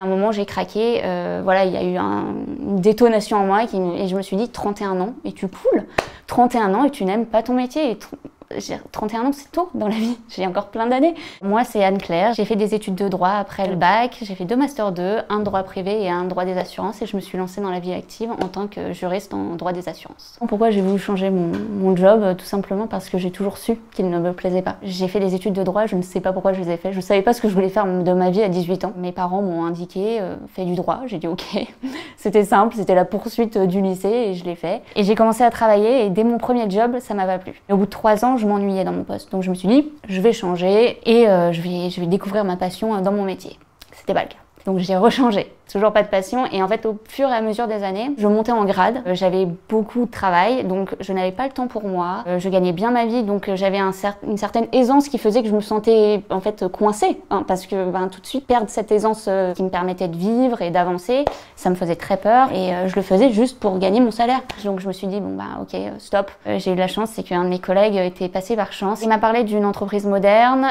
À un moment, j'ai craqué, voilà, il y a eu une détonation en moi et je me suis dit 31 ans et tu coules, 31 ans et tu n'aimes pas ton métier. Et 31 ans, c'est tôt dans la vie, j'ai encore plein d'années. Moi, c'est Anne-Claire, j'ai fait des études de droit après le bac, j'ai fait 2 Master 2, un de droit privé et un de droit des assurances et je me suis lancée dans la vie active en tant que juriste en droit des assurances. Pourquoi j'ai voulu changer mon job? Tout simplement parce que j'ai toujours su qu'il ne me plaisait pas. J'ai fait des études de droit, je ne sais pas pourquoi je les ai fait, je ne savais pas ce que je voulais faire de ma vie à 18 ans. Mes parents m'ont indiqué, fais du droit, j'ai dit ok. C'était simple, c'était la poursuite du lycée et je l'ai fait. Et j'ai commencé à travailler et dès mon premier job, ça m'a pas plu. Et au bout de 3 ans, je m'ennuyais dans mon poste. Donc je me suis dit, je vais changer et je vais découvrir ma passion dans mon métier. C'était pas le cas. Donc j'ai rechangé. Toujours pas de passion et en fait au fur et à mesure des années, je montais en grade, j'avais beaucoup de travail donc je n'avais pas le temps pour moi, je gagnais bien ma vie donc j'avais une certaine aisance qui faisait que je me sentais en fait coincée parce que tout de suite perdre cette aisance qui me permettait de vivre et d'avancer, ça me faisait très peur et je le faisais juste pour gagner mon salaire. Donc je me suis dit bon ok stop. J'ai eu de la chance, c'est qu'un de mes collègues était passé par chance. Il m'a parlé d'une entreprise moderne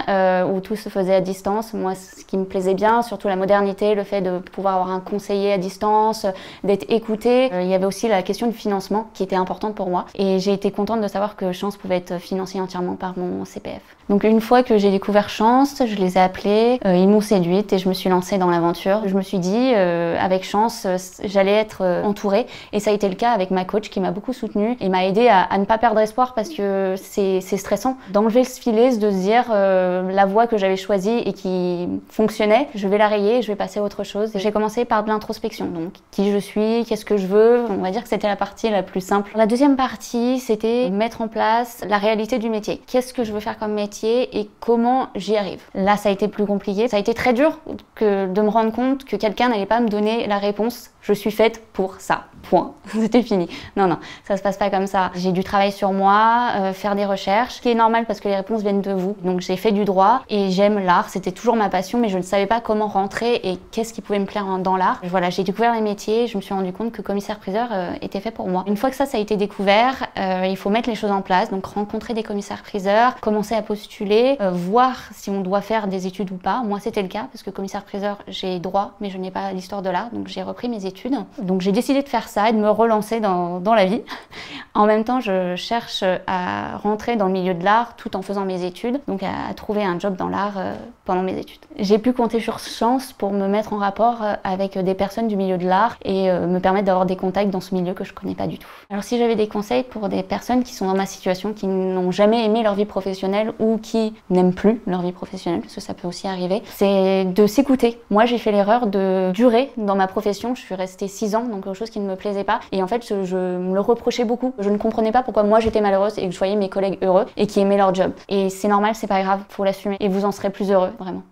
où tout se faisait à distance. Moi ce qui me plaisait bien, surtout la modernité, le fait de pouvoir avoir un conseiller à distance, d'être écouté. Il y avait aussi la question du financement qui était importante pour moi et j'ai été contente de savoir que Chance pouvait être financée entièrement par mon CPF. Donc une fois que j'ai découvert Chance, je les ai appelés, ils m'ont séduite et je me suis lancée dans l'aventure. Je me suis dit avec Chance, j'allais être entourée et ça a été le cas avec ma coach qui m'a beaucoup soutenue et m'a aidée à ne pas perdre espoir parce que c'est stressant d'enlever ce filet, de se dire la voie que j'avais choisie et qui fonctionnait, je vais la rayer et je vais passer à autre chose. J'ai commencé par de l'introspection, donc qui je suis, qu'est-ce que je veux, on va dire que c'était la partie la plus simple. La deuxième partie, c'était mettre en place la réalité du métier. Qu'est-ce que je veux faire comme métier et comment j'y arrive. Là, ça a été plus compliqué. Ça a été très dur de me rendre compte que quelqu'un n'allait pas me donner la réponse « je suis faite pour ça ». Point. C'était fini. Non, non, ça se passe pas comme ça. J'ai dû travailler sur moi, faire des recherches, ce qui est normal parce que les réponses viennent de vous. Donc j'ai fait du droit et j'aime l'art. C'était toujours ma passion, mais je ne savais pas comment rentrer et qu'est-ce qui pouvait me plaire dans l'art. Voilà, j'ai découvert les métiers, je me suis rendu compte que commissaire-priseur était fait pour moi. Une fois que ça a été découvert, il faut mettre les choses en place, donc rencontrer des commissaires-priseurs, commencer à postuler, voir si on doit faire des études ou pas. Moi, c'était le cas parce que commissaire-priseur, j'ai droit, mais je n'ai pas l'histoire de l'art, donc j'ai repris mes études. Donc j'ai décidé de faire ça et de me relancer dans la vie. En même temps, je cherche à rentrer dans le milieu de l'art tout en faisant mes études, donc à trouver un job dans l'art pendant mes études. J'ai pu compter sur Chance pour me mettre en rapport avec des personnes du milieu de l'art et me permettre d'avoir des contacts dans ce milieu que je connais pas du tout. Alors si j'avais des conseils pour des personnes qui sont dans ma situation, qui n'ont jamais aimé leur vie professionnelle ou qui n'aiment plus leur vie professionnelle, parce que ça peut aussi arriver, c'est de s'écouter. Moi, j'ai fait l'erreur de durer dans ma profession. Je suis restée 6 ans, donc quelque chose qui ne me plaisait pas. Et en fait, je me le reprochais beaucoup. Je ne comprenais pas pourquoi moi j'étais malheureuse et que je voyais mes collègues heureux et qui aimaient leur job. Et c'est normal, c'est pas grave, faut l'assumer. Et vous en serez plus heureux, vraiment.